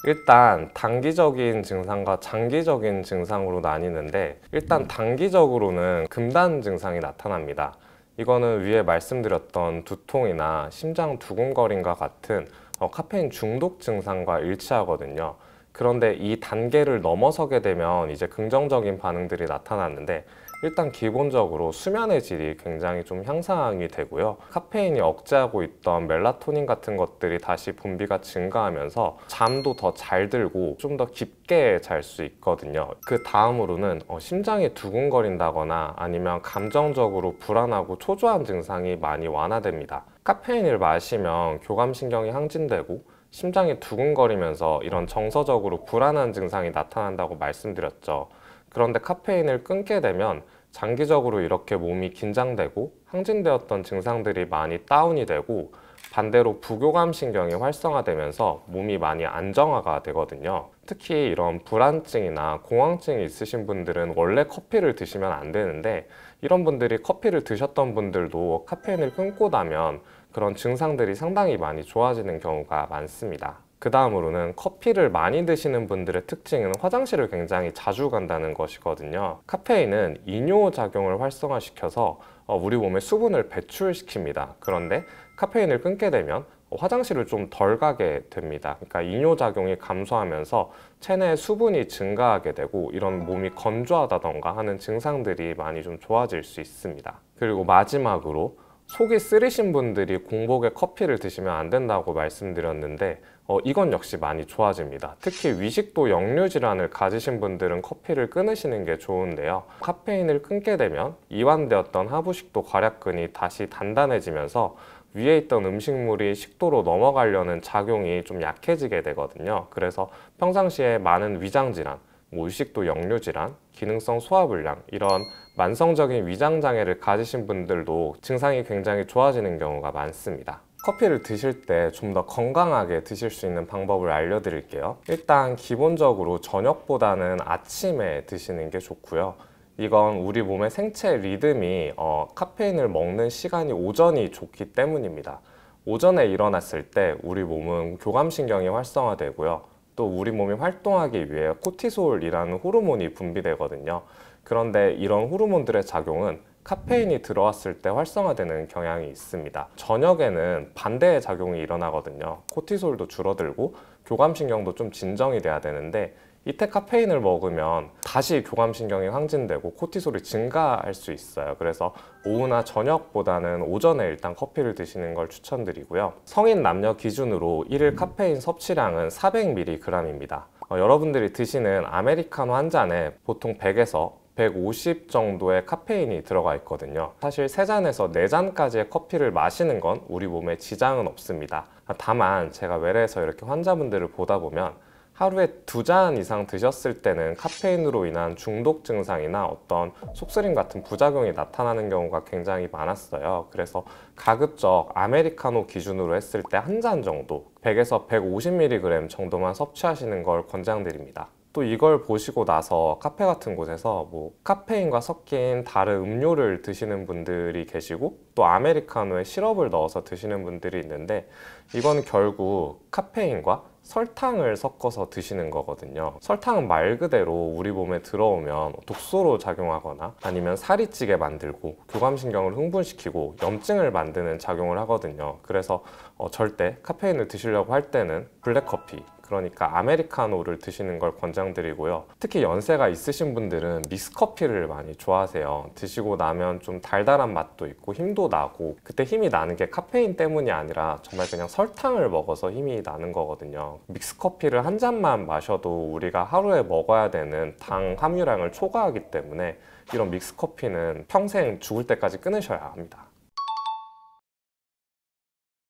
일단 단기적인 증상과 장기적인 증상으로 나뉘는데, 일단 단기적으로는 금단 증상이 나타납니다. 이거는 위에 말씀드렸던 두통이나 심장 두근거림과 같은 카페인 중독 증상과 일치하거든요. 그런데 이 단계를 넘어서게 되면 이제 긍정적인 반응들이 나타나는데, 일단 기본적으로 수면의 질이 굉장히 좀 향상이 되고요. 카페인이 억제하고 있던 멜라토닌 같은 것들이 다시 분비가 증가하면서 잠도 더 잘 들고 좀 더 깊게 잘 수 있거든요. 그 다음으로는 심장이 두근거린다거나 아니면 감정적으로 불안하고 초조한 증상이 많이 완화됩니다. 카페인을 마시면 교감신경이 항진되고 심장이 두근거리면서 이런 정서적으로 불안한 증상이 나타난다고 말씀드렸죠. 그런데 카페인을 끊게 되면 장기적으로 이렇게 몸이 긴장되고 항진되었던 증상들이 많이 다운이 되고, 반대로 부교감 신경이 활성화되면서 몸이 많이 안정화가 되거든요. 특히 이런 불안증이나 공황증이 있으신 분들은 원래 커피를 드시면 안 되는데, 이런 분들이 커피를 드셨던 분들도 카페인을 끊고 나면 그런 증상들이 상당히 많이 좋아지는 경우가 많습니다. 그 다음으로는 커피를 많이 드시는 분들의 특징은 화장실을 굉장히 자주 간다는 것이거든요. 카페인은 이뇨작용을 활성화시켜서 우리 몸에 수분을 배출시킵니다. 그런데 카페인을 끊게 되면 화장실을 좀 덜 가게 됩니다. 그러니까 이뇨작용이 감소하면서 체내의 수분이 증가하게 되고 이런 몸이 건조하다던가 하는 증상들이 많이 좀 좋아질 수 있습니다. 그리고 마지막으로 속이 쓰리신 분들이 공복에 커피를 드시면 안 된다고 말씀드렸는데 이건 역시 많이 좋아집니다. 특히 위식도 역류 질환을 가지신 분들은 커피를 끊으시는 게 좋은데요. 카페인을 끊게 되면 이완되었던 하부식도 괄약근이 다시 단단해지면서 위에 있던 음식물이 식도로 넘어가려는 작용이 좀 약해지게 되거든요. 그래서 평상시에 많은 위장질환, 위식도 역류 질환, 기능성 소화불량 이런 만성적인 위장장애를 가지신 분들도 증상이 굉장히 좋아지는 경우가 많습니다. 커피를 드실 때 좀 더 건강하게 드실 수 있는 방법을 알려드릴게요. 일단 기본적으로 저녁보다는 아침에 드시는 게 좋고요. 이건 우리 몸의 생체 리듬이 카페인을 먹는 시간이 오전이 좋기 때문입니다. 오전에 일어났을 때 우리 몸은 교감신경이 활성화되고요. 또 우리 몸이 활동하기 위해 코티솔이라는 호르몬이 분비되거든요. 그런데 이런 호르몬들의 작용은 카페인이 들어왔을 때 활성화되는 경향이 있습니다. 저녁에는 반대의 작용이 일어나거든요. 코티솔도 줄어들고 교감신경도 좀 진정이 돼야 되는데 이때 카페인을 먹으면 다시 교감신경이 항진되고 코티솔이 증가할 수 있어요. 그래서 오후나 저녁보다는 오전에 일단 커피를 드시는 걸 추천드리고요. 성인 남녀 기준으로 일일 카페인 섭취량은 400mg입니다. 여러분들이 드시는 아메리카노 한 잔에 보통 100에서 150 정도의 카페인이 들어가 있거든요. 사실 3잔에서 4잔까지의 커피를 마시는 건 우리 몸에 지장은 없습니다. 다만 제가 외래에서 이렇게 환자분들을 보다 보면 하루에 2잔 이상 드셨을 때는 카페인으로 인한 중독 증상이나 어떤 속쓰림 같은 부작용이 나타나는 경우가 굉장히 많았어요. 그래서 가급적 아메리카노 기준으로 했을 때 한 잔 정도, 100에서 150mg 정도만 섭취하시는 걸 권장드립니다. 또 이걸 보시고 나서 카페 같은 곳에서 카페인과 섞인 다른 음료를 드시는 분들이 계시고 또 아메리카노에 시럽을 넣어서 드시는 분들이 있는데 이건 결국 카페인과 설탕을 섞어서 드시는 거거든요. 설탕은 말 그대로 우리 몸에 들어오면 독소로 작용하거나 아니면 살이 찌게 만들고 교감신경을 흥분시키고 염증을 만드는 작용을 하거든요. 그래서 절대 카페인을 드시려고 할 때는 블랙커피, 그러니까 아메리카노를 드시는 걸 권장드리고요. 특히 연세가 있으신 분들은 믹스커피를 많이 좋아하세요. 드시고 나면 좀 달달한 맛도 있고 힘도 나고, 그때 힘이 나는 게 카페인 때문이 아니라 정말 그냥 설탕을 먹어서 힘이 나는 거거든요. 믹스커피를 한 잔만 마셔도 우리가 하루에 먹어야 되는 당 함유량을 초과하기 때문에 이런 믹스커피는 평생 죽을 때까지 끊으셔야 합니다.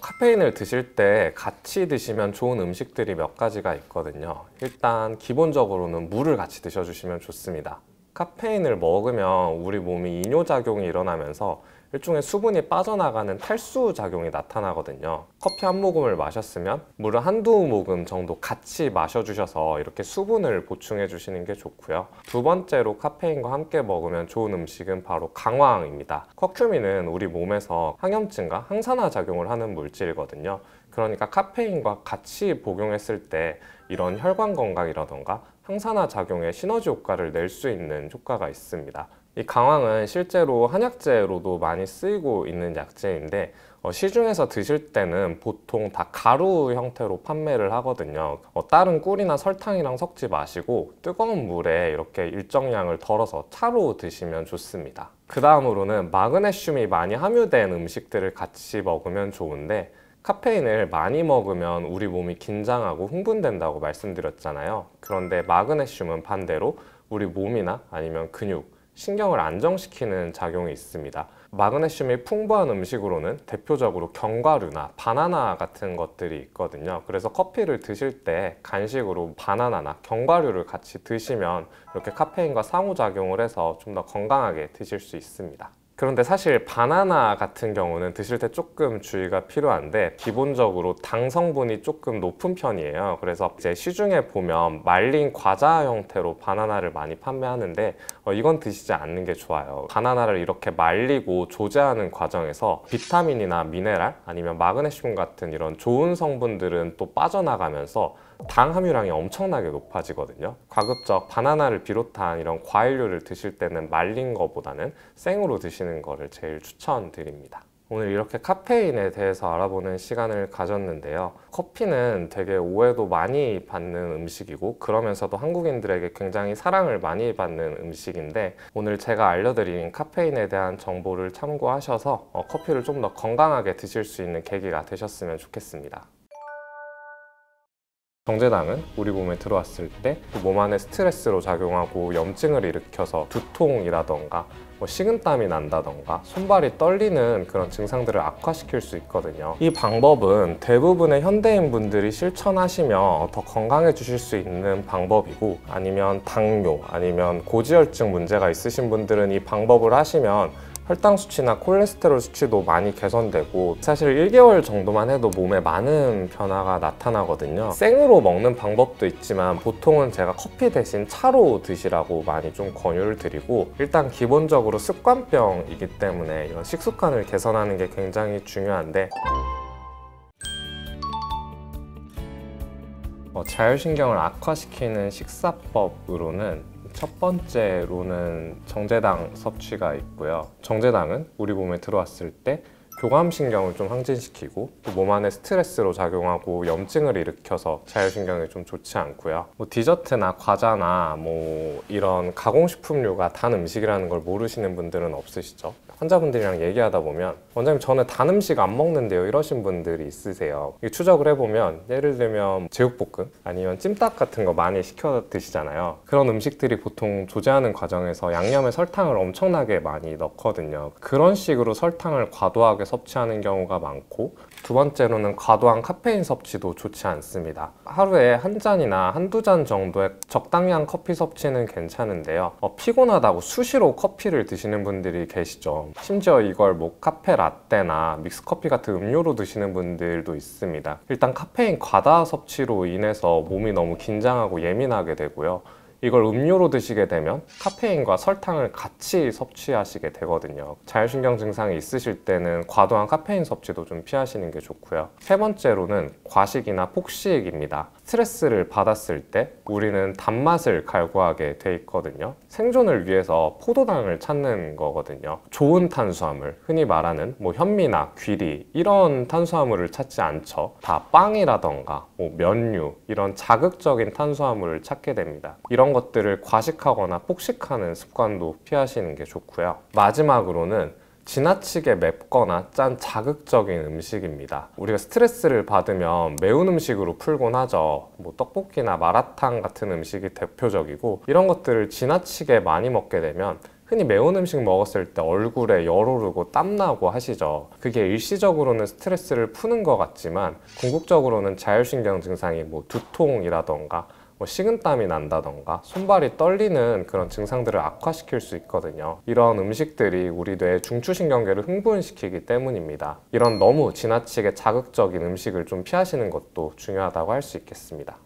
카페인을 드실 때 같이 드시면 좋은 음식들이 몇 가지가 있거든요. 일단 기본적으로는 물을 같이 드셔주시면 좋습니다. 카페인을 먹으면 우리 몸이 이뇨작용이 일어나면서 일종의 수분이 빠져나가는 탈수 작용이 나타나거든요. 커피 한 모금을 마셨으면 물을 한두 모금 정도 같이 마셔주셔서 이렇게 수분을 보충해 주시는 게 좋고요. 두 번째로 카페인과 함께 먹으면 좋은 음식은 바로 강황입니다. 커큐민은 우리 몸에서 항염증과 항산화 작용을 하는 물질이거든요. 그러니까 카페인과 같이 복용했을 때 이런 혈관 건강이라던가 항산화 작용의 시너지 효과를 낼 수 있는 효과가 있습니다. 이 강황은 실제로 한약재로도 많이 쓰이고 있는 약재인데 시중에서 드실 때는 보통 다 가루 형태로 판매를 하거든요. 다른 꿀이나 설탕이랑 섞지 마시고 뜨거운 물에 이렇게 일정량을 덜어서 차로 드시면 좋습니다. 그 다음으로는 마그네슘이 많이 함유된 음식들을 같이 먹으면 좋은데, 카페인을 많이 먹으면 우리 몸이 긴장하고 흥분된다고 말씀드렸잖아요. 그런데 마그네슘은 반대로 우리 몸이나 아니면 근육, 신경을 안정시키는 작용이 있습니다. 마그네슘이 풍부한 음식으로는 대표적으로 견과류나 바나나 같은 것들이 있거든요. 그래서 커피를 드실 때 간식으로 바나나나 견과류를 같이 드시면 이렇게 카페인과 상호작용을 해서 좀 더 건강하게 드실 수 있습니다. 그런데 사실 바나나 같은 경우는 드실 때 조금 주의가 필요한데, 기본적으로 당 성분이 조금 높은 편이에요. 그래서 이제 시중에 보면 말린 과자 형태로 바나나를 많이 판매하는데 이건 드시지 않는 게 좋아요. 바나나를 이렇게 말리고 조제하는 과정에서 비타민이나 미네랄 아니면 마그네슘 같은 이런 좋은 성분들은 또 빠져나가면서 당 함유량이 엄청나게 높아지거든요. 가급적 바나나를 비롯한 이런 과일류를 드실 때는 말린 거보다는 생으로 드시는 거를 제일 추천드립니다. 오늘 이렇게 카페인에 대해서 알아보는 시간을 가졌는데요. 커피는 되게 오해도 많이 받는 음식이고 그러면서도 한국인들에게 굉장히 사랑을 많이 받는 음식인데 오늘 제가 알려드린 카페인에 대한 정보를 참고하셔서 커피를 좀 더 건강하게 드실 수 있는 계기가 되셨으면 좋겠습니다. 정제당은 우리 몸에 들어왔을 때 몸 안에 스트레스로 작용하고 염증을 일으켜서 두통이라던가 식은땀이 난다던가 손발이 떨리는 그런 증상들을 악화시킬 수 있거든요. 이 방법은 대부분의 현대인 분들이 실천하시면 더 건강해지실 수 있는 방법이고, 아니면 당뇨, 아니면 고지혈증 문제가 있으신 분들은 이 방법을 하시면 혈당 수치나 콜레스테롤 수치도 많이 개선되고 사실 1개월 정도만 해도 몸에 많은 변화가 나타나거든요. 생으로 먹는 방법도 있지만 보통은 제가 커피 대신 차로 드시라고 많이 좀 권유를 드리고, 일단 기본적으로 습관병이기 때문에 이런 식습관을 개선하는 게 굉장히 중요한데, 자율신경을 악화시키는 식사법으로는 첫 번째로는 정제당 섭취가 있고요. 정제당은 우리 몸에 들어왔을 때 교감신경을 좀 항진시키고 또 몸 안에 스트레스로 작용하고 염증을 일으켜서 자율신경에 좀 좋지 않고요. 디저트나 과자나 이런 가공식품류가 단 음식이라는 걸 모르시는 분들은 없으시죠? 환자분들이랑 얘기하다 보면 원장님 저는 단 음식 안 먹는데요 이러신 분들이 있으세요. 추적을 해보면 예를 들면 제육볶음 아니면 찜닭 같은 거 많이 시켜 드시잖아요. 그런 음식들이 보통 조제하는 과정에서 양념에 설탕을 엄청나게 많이 넣거든요. 그런 식으로 설탕을 과도하게 섭취하는 경우가 많고, 두 번째로는 과도한 카페인 섭취도 좋지 않습니다. 하루에 한 잔이나 한두 잔 정도의 적당량 커피 섭취는 괜찮은데요. 피곤하다고 수시로 커피를 드시는 분들이 계시죠. 심지어 이걸 카페 라떼나 믹스커피 같은 음료로 드시는 분들도 있습니다. 일단 카페인 과다 섭취로 인해서 몸이 너무 긴장하고 예민하게 되고요. 이걸 음료로 드시게 되면 카페인과 설탕을 같이 섭취하시게 되거든요. 자율신경 증상이 있으실 때는 과도한 카페인 섭취도 좀 피하시는 게 좋고요. 세 번째로는 과식이나 폭식입니다. 스트레스를 받았을 때 우리는 단맛을 갈구하게 돼 있거든요. 생존을 위해서 포도당을 찾는 거거든요. 좋은 탄수화물, 흔히 말하는 현미나 귀리 이런 탄수화물을 찾지 않죠. 다 빵이라던가 면류 이런 자극적인 탄수화물을 찾게 됩니다. 이런 것들을 과식하거나 폭식하는 습관도 피하시는 게 좋고요. 마지막으로는 지나치게 맵거나 짠 자극적인 음식입니다. 우리가 스트레스를 받으면 매운 음식으로 풀곤 하죠. 떡볶이나 마라탕 같은 음식이 대표적이고, 이런 것들을 지나치게 많이 먹게 되면 흔히 매운 음식 먹었을 때 얼굴에 열 오르고 땀나고 하시죠. 그게 일시적으로는 스트레스를 푸는 것 같지만 궁극적으로는 자율신경 증상이 두통이라던가 식은땀이 난다던가 손발이 떨리는 그런 증상들을 악화시킬 수 있거든요. 이런 음식들이 우리 뇌의 중추신경계를 흥분시키기 때문입니다. 이런 너무 지나치게 자극적인 음식을 좀 피하시는 것도 중요하다고 할 수 있겠습니다.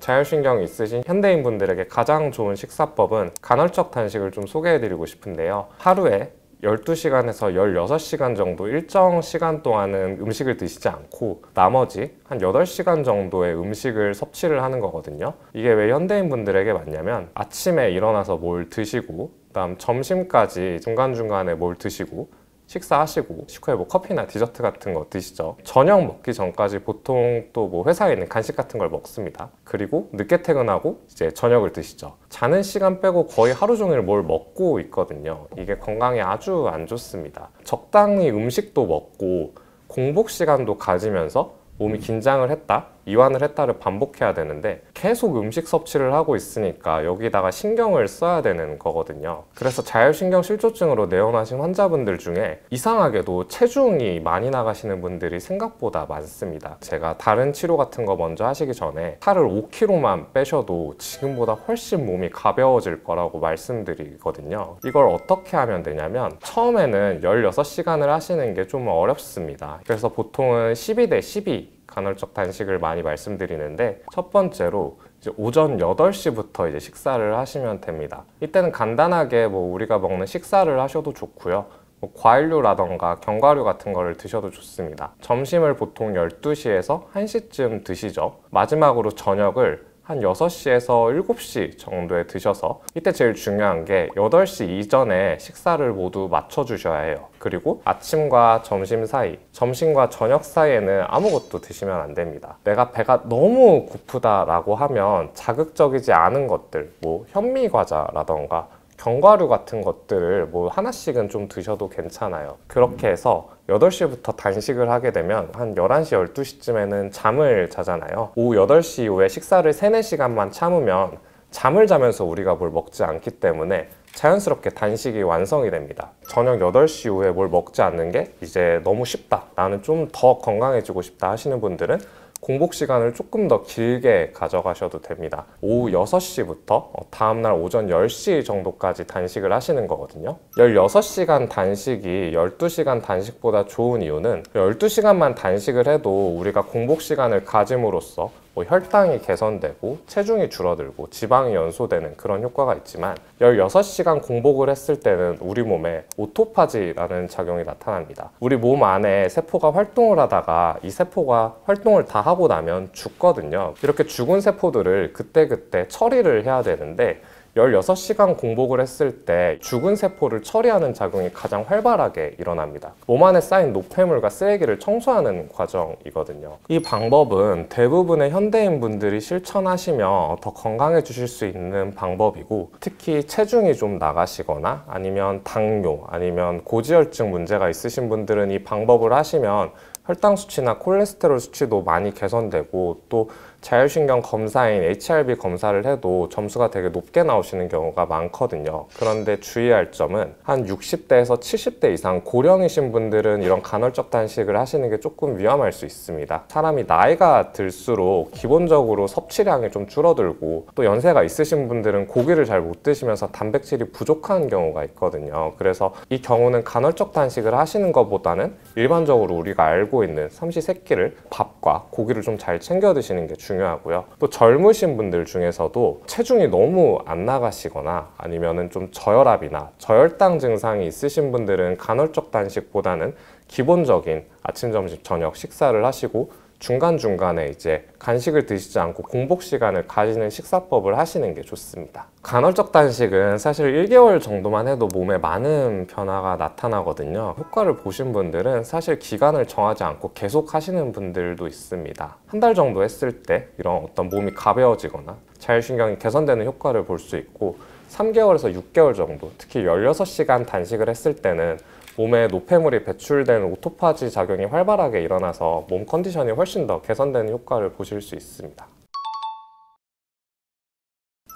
자율신경이 있으신 현대인분들에게 가장 좋은 식사법은 간헐적 단식을 좀 소개해드리고 싶은데요. 하루에 12시간에서 16시간 정도 일정 시간 동안은 음식을 드시지 않고 나머지 한 8시간 정도의 음식을 섭취를 하는 거거든요. 이게 왜 현대인분들에게 맞냐면 아침에 일어나서 뭘 드시고 그다음 점심까지 중간중간에 뭘 드시고 식사하시고 식후에 커피나 디저트 같은 거 드시죠. 저녁 먹기 전까지 보통 또 회사에 있는 간식 같은 걸 먹습니다. 그리고 늦게 퇴근하고 이제 저녁을 드시죠. 자는 시간 빼고 거의 하루 종일 뭘 먹고 있거든요. 이게 건강에 아주 안 좋습니다. 적당히 음식도 먹고 공복 시간도 가지면서 몸이 긴장을 했다, 이완을 했다를 반복해야 되는데 계속 음식 섭취를 하고 있으니까 여기다가 신경을 써야 되는 거거든요. 그래서 자율신경 실조증으로 내원하신 환자분들 중에 이상하게도 체중이 많이 나가시는 분들이 생각보다 많습니다. 제가 다른 치료 같은 거 먼저 하시기 전에 살을 5kg만 빼셔도 지금보다 훨씬 몸이 가벼워질 거라고 말씀드리거든요. 이걸 어떻게 하면 되냐면 처음에는 16시간을 하시는 게 좀 어렵습니다. 그래서 보통은 12대 12 간헐적 단식을 많이 말씀드리는데, 첫 번째로 이제 오전 8시부터 이제 식사를 하시면 됩니다. 이때는 간단하게 우리가 먹는 식사를 하셔도 좋고요. 과일류라던가 견과류 같은 거를 드셔도 좋습니다. 점심을 보통 12시에서 1시쯤 드시죠. 마지막으로 저녁을 한 6시에서 7시 정도에 드셔서 이때 제일 중요한 게 8시 이전에 식사를 모두 맞춰주셔야 해요. 그리고 아침과 점심 사이, 점심과 저녁 사이에는 아무것도 드시면 안 됩니다. 내가 배가 너무 고프다라고 하면 자극적이지 않은 것들, 뭐 현미과자라던가 견과류 같은 것들을 뭐 하나씩은 좀 드셔도 괜찮아요. 그렇게 해서 8시부터 단식을 하게 되면 한 11시, 12시쯤에는 잠을 자잖아요. 오후 8시 이후에 식사를 3, 4시간만 참으면 잠을 자면서 우리가 뭘 먹지 않기 때문에 자연스럽게 단식이 완성이 됩니다. 저녁 8시 이후에 뭘 먹지 않는 게 이제 너무 쉽다, 나는 좀 더 건강해지고 싶다 하시는 분들은 공복 시간을 조금 더 길게 가져가셔도 됩니다. 오후 6시부터 다음날 오전 10시 정도까지 단식을 하시는 거거든요. 16시간 단식이 12시간 단식보다 좋은 이유는 12시간만 단식을 해도 우리가 공복 시간을 가짐으로써 혈당이 개선되고 체중이 줄어들고 지방이 연소되는 그런 효과가 있지만 16시간 공복을 했을 때는 우리 몸에 오토파지라는 작용이 나타납니다. 우리 몸 안에 세포가 활동을 하다가 이 세포가 활동을 다 하고 나면 죽거든요. 이렇게 죽은 세포들을 그때그때 처리를 해야 되는데 16시간 공복을 했을 때 죽은 세포를 처리하는 작용이 가장 활발하게 일어납니다. 몸 안에 쌓인 노폐물과 쓰레기를 청소하는 과정이거든요. 이 방법은 대부분의 현대인 분들이 실천하시면 더 건강해지실 수 있는 방법이고, 특히 체중이 좀 나가시거나 아니면 당뇨, 아니면 고지혈증 문제가 있으신 분들은 이 방법을 하시면 혈당 수치나 콜레스테롤 수치도 많이 개선되고, 또 자율신경 검사인 HRV 검사를 해도 점수가 되게 높게 나오시는 경우가 많거든요. 그런데 주의할 점은 한 60대에서 70대 이상 고령이신 분들은 이런 간헐적 단식을 하시는 게 조금 위험할 수 있습니다. 사람이 나이가 들수록 기본적으로 섭취량이 좀 줄어들고, 또 연세가 있으신 분들은 고기를 잘 못 드시면서 단백질이 부족한 경우가 있거든요. 그래서 이 경우는 간헐적 단식을 하시는 것보다는 일반적으로 우리가 알고 있는 삼시세끼를 밥과 고기를 좀 잘 챙겨 드시는 게 중요하고요. 또 젊으신 분들 중에서도 체중이 너무 안 나가시거나 아니면은 좀 저혈압이나 저혈당 증상이 있으신 분들은 간헐적 단식보다는 기본적인 아침, 점심, 저녁 식사를 하시고 중간중간에 이제 간식을 드시지 않고 공복 시간을 가지는 식사법을 하시는 게 좋습니다. 간헐적 단식은 사실 1개월 정도만 해도 몸에 많은 변화가 나타나거든요. 효과를 보신 분들은 사실 기간을 정하지 않고 계속 하시는 분들도 있습니다. 한 달 정도 했을 때 이런 어떤 몸이 가벼워지거나 자율신경이 개선되는 효과를 볼 수 있고, 3개월에서 6개월 정도, 특히 16시간 단식을 했을 때는 몸에 노폐물이 배출되는 오토파지 작용이 활발하게 일어나서 몸 컨디션이 훨씬 더 개선되는 효과를 보실 수 있습니다.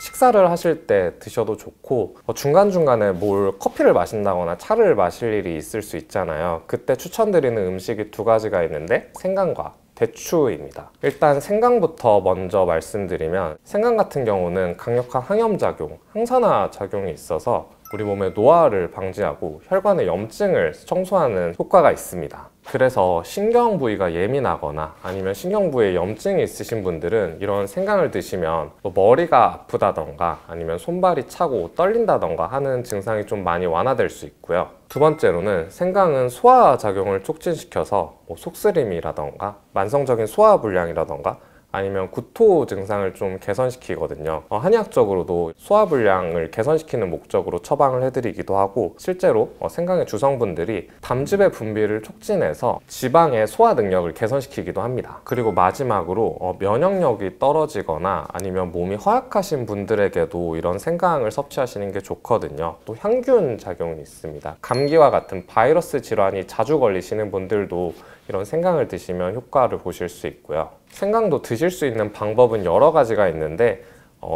식사를 하실 때 드셔도 좋고, 중간중간에 커피를 마신다거나 차를 마실 일이 있을 수 있잖아요. 그때 추천드리는 음식이 2가지가 있는데 생강과 대추입니다. 일단 생강부터 먼저 말씀드리면, 생강 같은 경우는 강력한 항염작용, 항산화 작용이 있어서 우리 몸의 노화를 방지하고 혈관의 염증을 청소하는 효과가 있습니다. 그래서 신경 부위가 예민하거나 아니면 신경 부위에 염증이 있으신 분들은 이런 생강을 드시면 머리가 아프다던가 아니면 손발이 차고 떨린다던가 하는 증상이 좀 많이 완화될 수 있고요. 두 번째로는 생강은 소화 작용을 촉진시켜서 속쓰림이라던가 만성적인 소화불량이라던가 아니면 구토 증상을 좀 개선시키거든요. 한의학적으로도 소화불량을 개선시키는 목적으로 처방을 해드리기도 하고, 실제로 생강의 주성분들이 담즙의 분비를 촉진해서 지방의 소화 능력을 개선시키기도 합니다. 그리고 마지막으로 면역력이 떨어지거나 아니면 몸이 허약하신 분들에게도 이런 생강을 섭취하시는 게 좋거든요. 또 향균 작용이 있습니다. 감기와 같은 바이러스 질환이 자주 걸리시는 분들도 이런 생강을 드시면 효과를 보실 수 있고요. 생강도 드실 수 있는 방법은 여러 가지가 있는데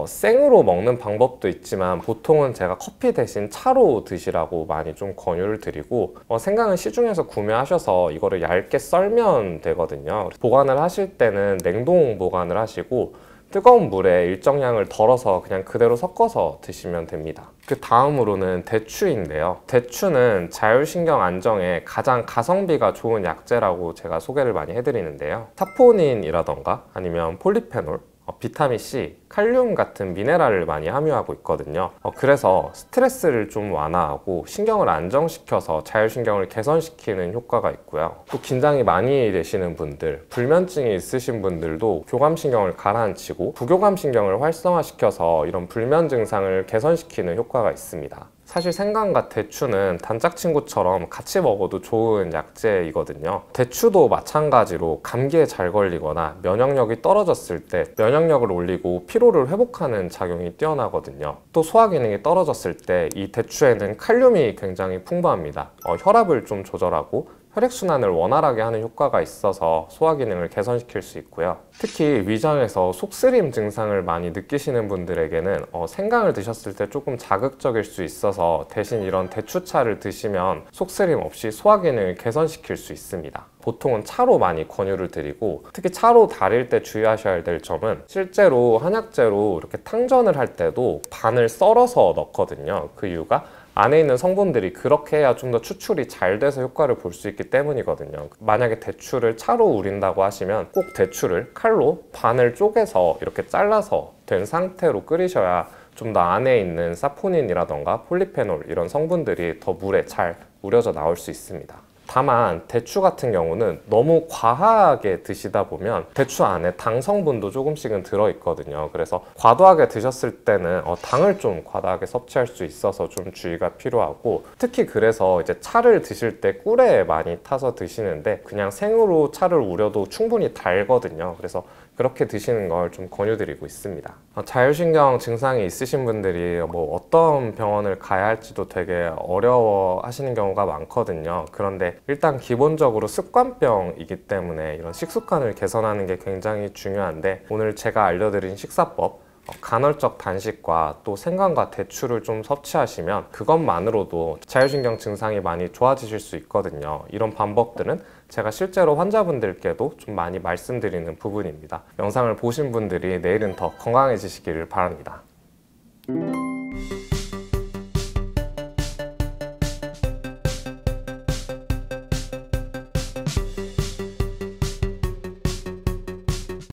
생으로 먹는 방법도 있지만 보통은 제가 커피 대신 차로 드시라고 많이 좀 권유를 드리고, 생강은 시중에서 구매하셔서 이거를 얇게 썰면 되거든요. 보관을 하실 때는 냉동 보관을 하시고 뜨거운 물에 일정량을 덜어서 그냥 그대로 섞어서 드시면 됩니다. 그 다음으로는 대추인데요. 대추는 자율신경 안정에 가장 가성비가 좋은 약재라고 제가 소개를 많이 해드리는데요. 사포닌이라던가 아니면 폴리페놀, 비타민 C, 칼륨 같은 미네랄을 많이 함유하고 있거든요. 그래서 스트레스를 좀 완화하고 신경을 안정시켜서 자율신경을 개선시키는 효과가 있고요. 또 긴장이 많이 되시는 분들, 불면증이 있으신 분들도 교감신경을 가라앉히고 부교감신경을 활성화시켜서 이런 불면 증상을 개선시키는 효과가 있습니다. 사실 생강과 대추는 단짝 친구처럼 같이 먹어도 좋은 약재이거든요. 대추도 마찬가지로 감기에 잘 걸리거나 면역력이 떨어졌을 때 면역력을 올리고 피로를 회복하는 작용이 뛰어나거든요. 또 소화 기능이 떨어졌을 때 이 대추에는 칼륨이 굉장히 풍부합니다. 혈압을 좀 조절하고 혈액순환을 원활하게 하는 효과가 있어서 소화 기능을 개선시킬 수 있고요. 특히 위장에서 속쓰림 증상을 많이 느끼시는 분들에게는 생강을 드셨을 때 조금 자극적일 수 있어서 대신 이런 대추차를 드시면 속쓰림 없이 소화 기능을 개선시킬 수 있습니다. 보통은 차로 많이 권유를 드리고, 특히 차로 달일 때 주의하셔야 될 점은 실제로 한약재로 이렇게 탕전을 할 때도 반을 썰어서 넣거든요. 그 이유가 안에 있는 성분들이 그렇게 해야 좀 더 추출이 잘 돼서 효과를 볼 수 있기 때문이거든요. 만약에 대추를 차로 우린다고 하시면 꼭 대추를 칼로 반을 쪼개서 이렇게 잘라서 된 상태로 끓이셔야 좀 더 안에 있는 사포닌이라던가 폴리페놀 이런 성분들이 더 물에 잘 우려져 나올 수 있습니다. 다만 대추 같은 경우는 너무 과하게 드시다 보면 대추 안에 당 성분도 조금씩은 들어있거든요. 그래서 과도하게 드셨을 때는 당을 좀 과다하게 섭취할 수 있어서 좀 주의가 필요하고, 특히 그래서 이제 차를 드실 때 꿀에 많이 타서 드시는데 그냥 생으로 차를 우려도 충분히 달거든요. 그래서 그렇게 드시는 걸 좀 권유드리고 있습니다. 자율신경 증상이 있으신 분들이 어떤 병원을 가야 할지도 되게 어려워 하시는 경우가 많거든요. 그런데 일단 기본적으로 습관병이기 때문에 이런 식습관을 개선하는 게 굉장히 중요한데, 오늘 제가 알려드린 식사법, 간헐적 단식과 또 생강과 대추를 좀 섭취하시면 그것만으로도 자율신경 증상이 많이 좋아지실 수 있거든요. 이런 방법들은 제가 실제로 환자분들께도 좀 많이 말씀드리는 부분입니다. 영상을 보신 분들이 내일은 더 건강해지시기를 바랍니다.